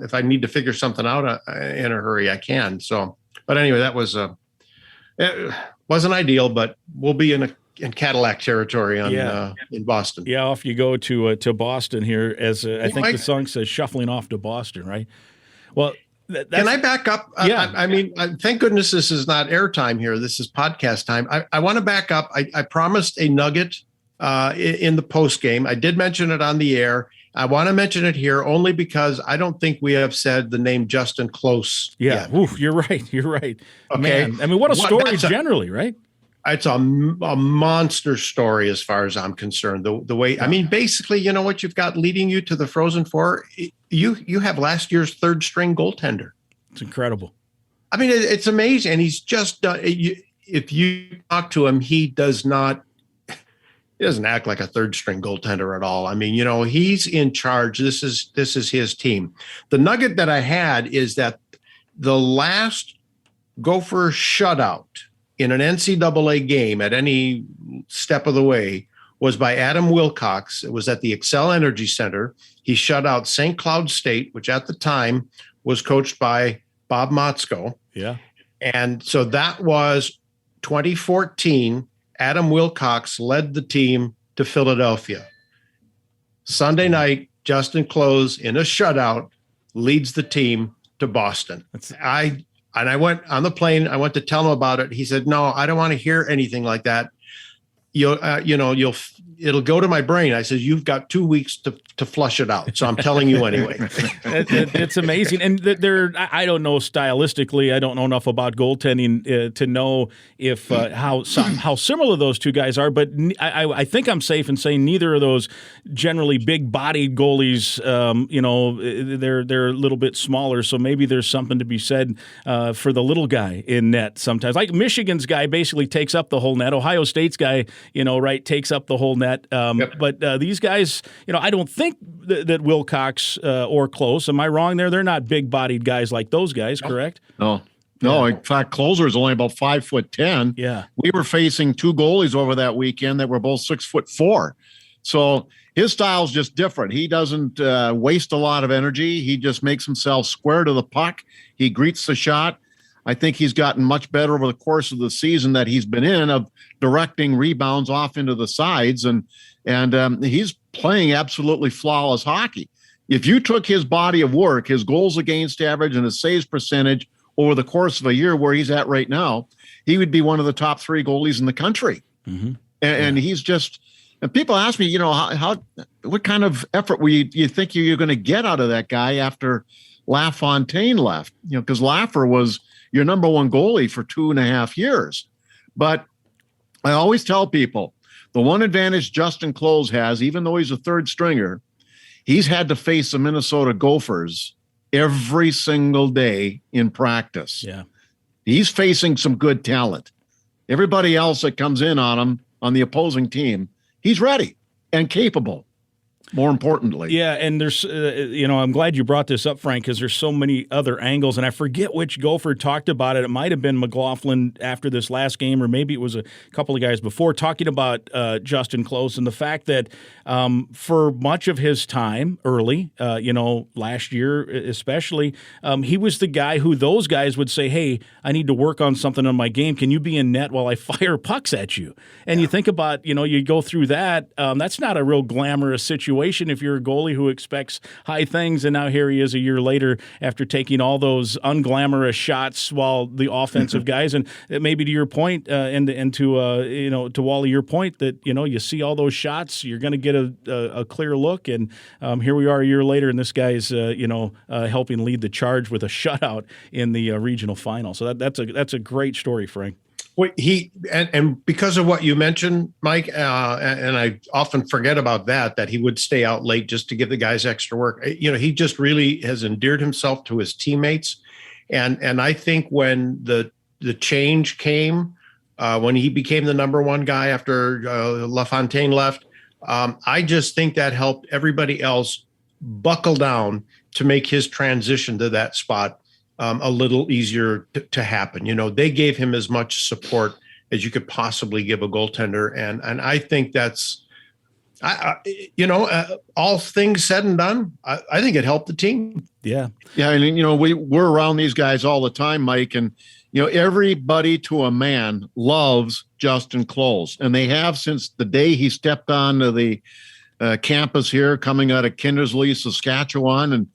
if I need to figure something out in a hurry, I can. So, but anyway, that was it wasn't ideal, but we'll be in Cadillac territory in Boston. Yeah, off you go to Boston here, as I think the song says, shuffling off to Boston, right? Well, can I back up? Yeah. I mean, thank goodness this is not airtime here. This is podcast time. I want to back up. I promised a nugget in the post game. I did mention it on the air. I want to mention it here only because I don't think we have said the name Justin Close. Yeah, you're right. Okay, man. I mean, what a story generally, right? It's a monster story as far as I'm concerned. The way, I mean, basically, you know what you've got leading you to the Frozen Four? You have last year's third string goaltender. It's incredible. I mean, it's amazing. And he's just done. If you talk to him, he doesn't act like a third string goaltender at all. I mean, he's in charge. This is his team. The nugget that I had is that the last Gopher shutout in an NCAA game at any step of the way was by Adam Wilcox. It was at the Xcel Energy Center. He shut out St. Cloud State, which at the time was coached by Bob Mazzocco. Yeah. And so that was 2014. Adam Wilcox led the team to Philadelphia. Sunday night, Justin Close in a shutout leads the team to Boston. I went on the plane. I went to tell him about it. He said, "No, I don't want to hear anything like that. It'll go to my brain." I said, "You've got 2 weeks to flush it out." So I'm telling you anyway. It's amazing. And I don't know stylistically, I don't know enough about goaltending to know if how similar those two guys are. But I think I'm safe in saying neither of those generally big-bodied goalies. They're a little bit smaller. So maybe there's something to be said for the little guy in net sometimes. Like Michigan's guy basically takes up the whole net. Ohio State's guy, takes up the whole net. Yep. But these guys, I don't think that Wilcox or Close, am I wrong there? They're not big-bodied guys like those guys, correct? No. In fact, Closer is only about 5'10". Yeah. We were facing two goalies over that weekend that were both 6'4". So his style is just different. He doesn't waste a lot of energy. He just makes himself square to the puck. He greets the shot. I think he's gotten much better over the course of the season that he's been in of directing rebounds off into the sides, and he's playing absolutely flawless hockey. If you took his body of work, his goals against average and his saves percentage over the course of a year where he's at right now, he would be one of the top three goalies in the country. Mm-hmm. And he's just, and people ask me, what kind of effort you think you're going to get out of that guy after LaFontaine left? Because Laffer was your number one goalie for 2.5 years. But I always tell people the one advantage Justin Close has, even though he's a third stringer, he's had to face the Minnesota Gophers every single day in practice. Yeah. He's facing some good talent. Everybody else that comes in on him on the opposing team, he's ready and capable. more importantly. Yeah, and there's, I'm glad you brought this up, Frank, because there's so many other angles, and I forget which Gopher talked about it. It might have been McLaughlin after this last game, or maybe it was a couple of guys before, talking about Justin Close and the fact that for much of his time early, last year especially, he was the guy who those guys would say, hey, I need to work on something on my game. Can you be in net while I fire pucks at you? And you think about, you go through that. That's not a real glamorous situation if you're a goalie who expects high things, and now here he is a year later after taking all those unglamorous shots while the offensive guys, and maybe to your point, and to Wally, your point that you see all those shots, you're going to get a clear look, and here we are a year later, and this guy's helping lead the charge with a shutout in the regional final. So that's a great story, Frank. Well, and because of what you mentioned, Mike, and I often forget about that he would stay out late just to give the guys extra work. He just really has endeared himself to his teammates, and I think when the change came, when he became the number one guy after LaFontaine left, I just think that helped everybody else buckle down to make his transition to that spot a little easier to happen. They gave him as much support as you could possibly give a goaltender. And I think that's, all things said and done, I think it helped the team. Yeah. Yeah. And, we're around these guys all the time, Mike, and, everybody to a man loves Justin Close, and they have since the day he stepped onto the campus here coming out of Kindersley, Saskatchewan. And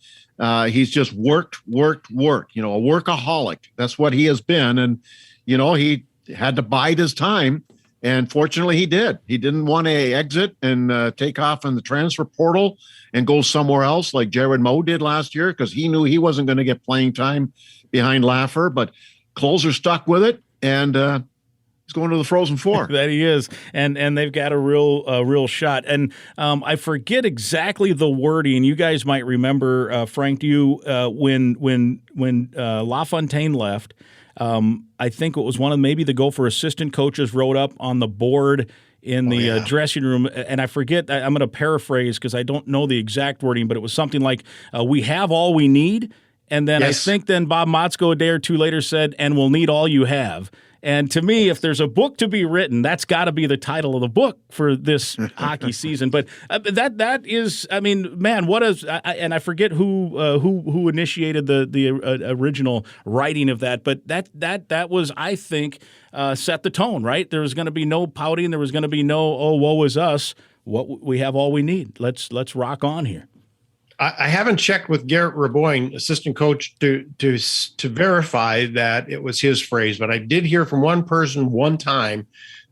he's just worked, a workaholic. That's what he has been. And, he had to bide his time. And fortunately, he did. He didn't want to exit and take off in the transfer portal and go somewhere else like Jared Moe did last year, because he knew he wasn't going to get playing time behind Laffer. But Closer stuck with it, and he's going to the Frozen Four. That he is, and they've got a real shot. And I forget exactly the wording. You guys might remember, Frank, when LaFontaine left. I think it was one of maybe the Gopher assistant coaches wrote up on the board in the dressing room, and I forget. I'm going to paraphrase because I don't know the exact wording, but it was something like, "We have all we need." And then yes. I think then Bob Motzko a day or two later said, "And we'll need all you have." And to me, if there's a book to be written, that's got to be the title of the book for this hockey season. But that is, man, what is? And I forget who initiated the original writing of that. But that was, I think, set the tone. Right? There was going to be no pouting. There was going to be no, oh, woe is us. We have all we need. Let's rock on here. I haven't checked with Garrett Raboyne, assistant coach, to verify that it was his phrase, but I did hear from one person one time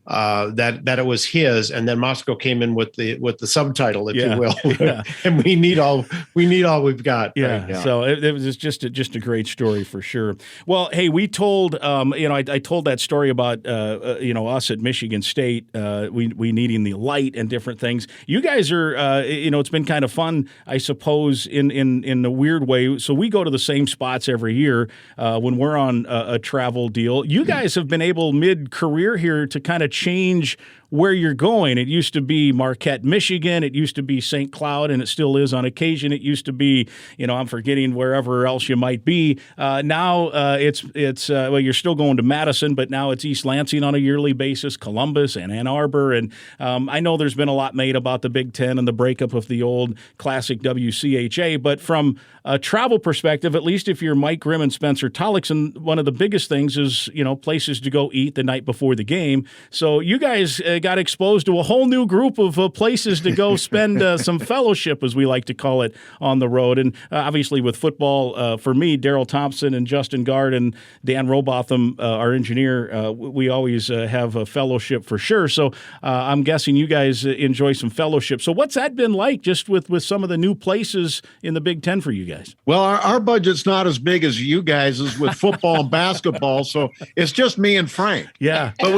that it was his, and then Moscow came in with the subtitle, if you will. Yeah. And we need all we've got. Yeah. Right. So it was just a great story for sure. Well, hey, we told I told that story about us at Michigan State, we needing the light and different things. You guys are it's been kind of fun, I suppose, in a weird way. So we go to the same spots every year when we're on a travel deal. You guys have been able mid-career here to kind of change where you're going. It used to be Marquette, Michigan. It used to be St. Cloud, and it still is on occasion. It used to be, I'm forgetting wherever else you might be. Now it's you're still going to Madison, but now it's East Lansing on a yearly basis, Columbus and Ann Arbor. And I know there's been a lot made about the Big Ten and the breakup of the old classic WCHA, but from a travel perspective, at least if you're Mike Grimm and Spencer Tollickson, one of the biggest things is, places to go eat the night before the game. So you guys got exposed to a whole new group of places to go spend some fellowship, as we like to call it, on the road. And obviously with football, for me, Daryl Thompson and Justin Gard and Dan Robotham, our engineer, we always have a fellowship for sure. So I'm guessing you guys enjoy some fellowship. So what's that been like just with some of the new places in the Big Ten for you guys? Well, our budget's not as big as you guys is with football and basketball, so it's just me and Frank. Yeah. But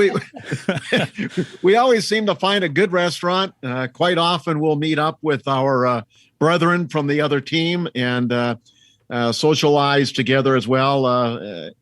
we always seem to find a good restaurant. Quite often we'll meet up with our brethren from the other team and socialize together as well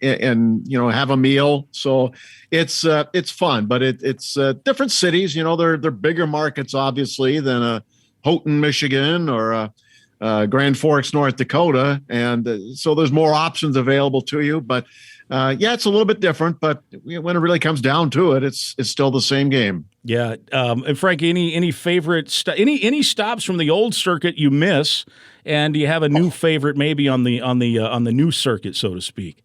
and have a meal. So it's fun, but it's different cities. They're bigger markets, obviously, than a Houghton, Michigan, or Grand Forks, North Dakota. And so there's more options available to you. But it's a little bit different. But when it really comes down to it, it's still the same game. Yeah. And Frank, any favorite any stops from the old circuit you miss, and do you have a new favorite maybe on the new circuit, so to speak?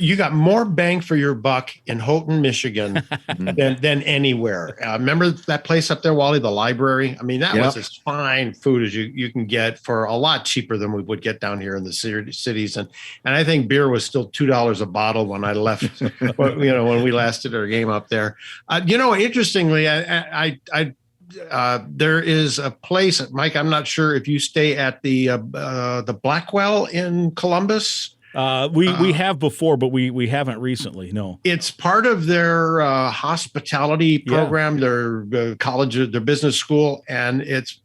You got more bang for your buck in Houghton, Michigan than anywhere. Remember that place up there, Wally, the library? I mean, that was as fine food as you can get for a lot cheaper than we would get down here in the cities. And I think beer was still $2 a bottle when I left, when we last did our game up there. Interestingly, there is a place, Mike, I'm not sure if you stay at the Blackwell in Columbus. We have before, but we haven't recently. No, it's part of their hospitality program, their college, their business school, and it's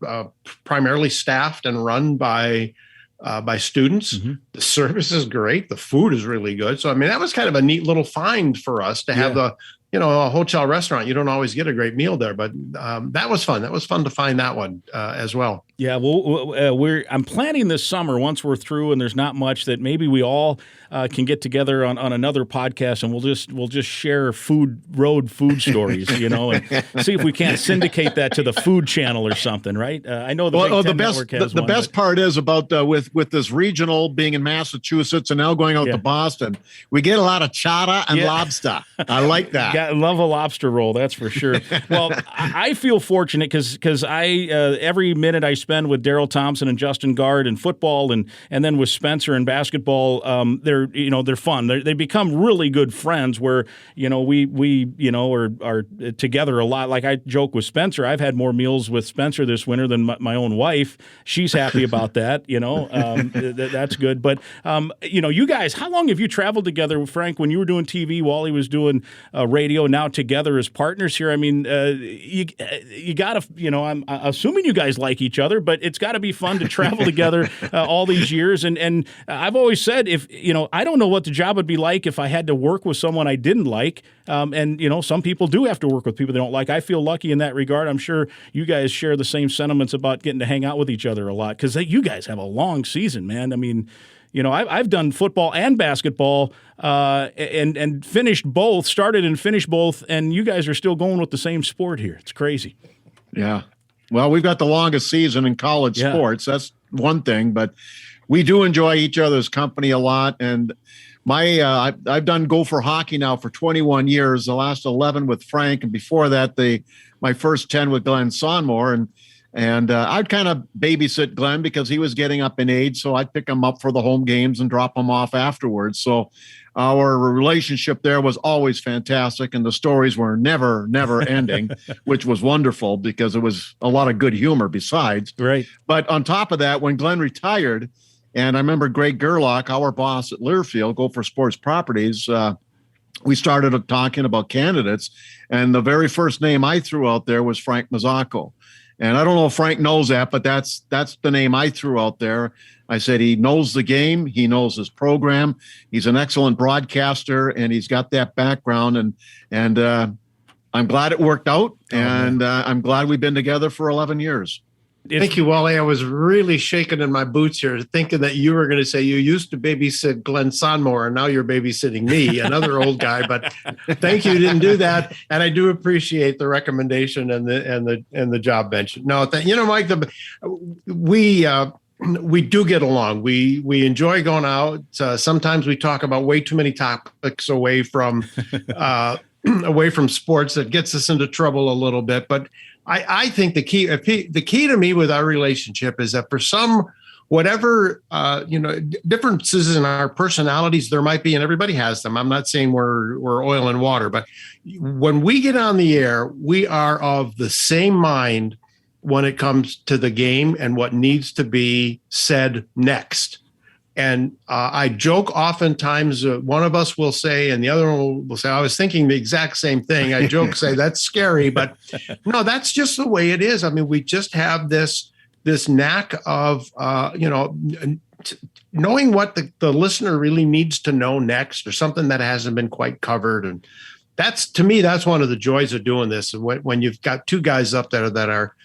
primarily staffed and run by students. Mm-hmm. The service is great. The food is really good. So, I mean, that was kind of a neat little find for us to have a hotel restaurant. You don't always get a great meal there, but that was fun. That was fun to find that one as well. Yeah, well, I'm planning this summer once we're through and there's not much that maybe we all can get together on another podcast and we'll just share road food stories, and see if we can't syndicate that to the Food Channel or something, right? I know the best part is about with this regional being in Massachusetts and now going out to Boston, we get a lot of chata and lobster. I like that. I love a lobster roll, that's for sure. Well, I feel fortunate because I every minute I spend with Daryl Thompson and Justin Gard in football and then with Spencer in basketball, they're fun. They become really good friends where we are together a lot. Like I joke with Spencer, I've had more meals with Spencer this winter than my own wife. She's happy about that. That's good. But you guys, how long have you traveled together, Frank? When you were doing TV, Wally was doing radio. Now together as partners here. I mean, you got to. I'm assuming you guys like each other, but it's got to be fun to travel together all these years. And I've always said, if I don't know what the job would be like if I had to work with someone I didn't like. And some people do have to work with people they don't like. I feel lucky in that regard. I'm sure you guys share the same sentiments about getting to hang out with each other a lot because you guys have a long season, man. I mean, I've done football and basketball and finished both, started and finished both, and you guys are still going with the same sport here. It's crazy. Yeah. Well, we've got the longest season in college sports. That's one thing, but we do enjoy each other's company a lot. And I've done Gopher hockey now for 21 years, the last 11 with Frank, and before that, my first 10 with Glenn Sonmore. And I'd kind of babysit Glenn because he was getting up in age, so I'd pick him up for the home games and drop him off afterwards. So our relationship there was always fantastic, and the stories were never ending, which was wonderful because it was a lot of good humor besides. Right. But on top of that, when Glenn retired, and I remember Greg Gerlach, our boss at Learfield, Gopher Sports Properties, we started talking about candidates, and the very first name I threw out there was Frank Mazzocco. And I don't know if Frank knows that, but that's the name I threw out there. I said he knows the game, he knows his program, he's an excellent broadcaster, and he's got that background. And I'm glad it worked out, and I'm glad we've been together for 11 years. Thank you, Wally. I was really shaking in my boots here, thinking that you were going to say you used to babysit Glenn Sonmore, and now you're babysitting me, another old guy. But thank you, didn't do that, and I do appreciate the recommendation and the job bench. No, Mike, we do get along. We enjoy going out. Sometimes we talk about way too many topics away from sports that gets us into trouble a little bit, but. I think the key to me with our relationship is that for some whatever differences in our personalities there might be, and everybody has them. I'm not saying we're oil and water, but when we get on the air, we are of the same mind when it comes to the game and what needs to be said next. And I joke oftentimes, one of us will say, and the other one will say, I was thinking the exact same thing. I joke, say, that's scary, but no, that's just the way it is. I mean, we just have this knack of, knowing what the listener really needs to know next, or something that hasn't been quite covered. And to me, that's one of the joys of doing this. When you've got two guys up there that are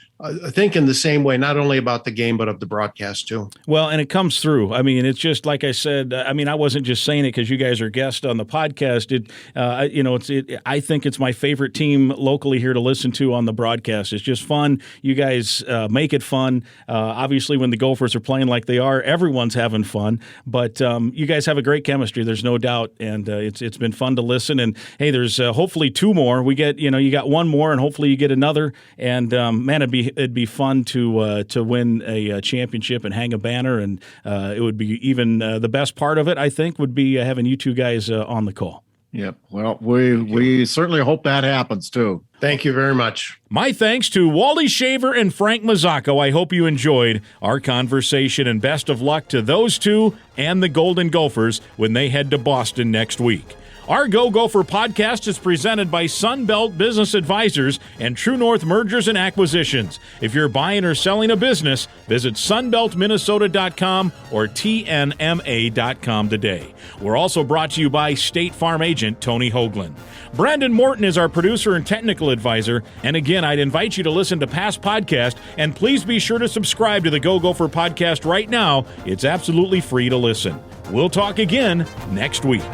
think in the same way, not only about the game, but of the broadcast too. Well, and it comes through. I mean, it's just like I said. I mean, I wasn't just saying it because you guys are guests on the podcast. I think it's my favorite team locally here to listen to on the broadcast. It's just fun. You guys make it fun. Obviously, when the Gophers are playing like they are, everyone's having fun. But you guys have a great chemistry. There's no doubt, and it's been fun to listen. And hey, there's hopefully 2 more. We get you got 1 more, and hopefully you get another. And man, it'd be fun to win a championship and hang a banner, and it would be even the best part of it, I think, would be having you 2 guys on the call. Yep. Well, we certainly hope that happens too. Thank you very much. My thanks to Wally Shaver and Frank Mazzocco. I hope you enjoyed our conversation, and best of luck to those 2 and the Golden Gophers when they head to Boston next week. Our Go Gopher podcast is presented by Sunbelt Business Advisors and True North Mergers and Acquisitions. If you're buying or selling a business, visit sunbeltminnesota.com or tnma.com today. We're also brought to you by State Farm agent Tony Hoagland. Brandon Morton is our producer and technical advisor. And again, I'd invite you to listen to past podcasts, and please be sure to subscribe to the Go Gopher podcast right now. It's absolutely free to listen. We'll talk again next week.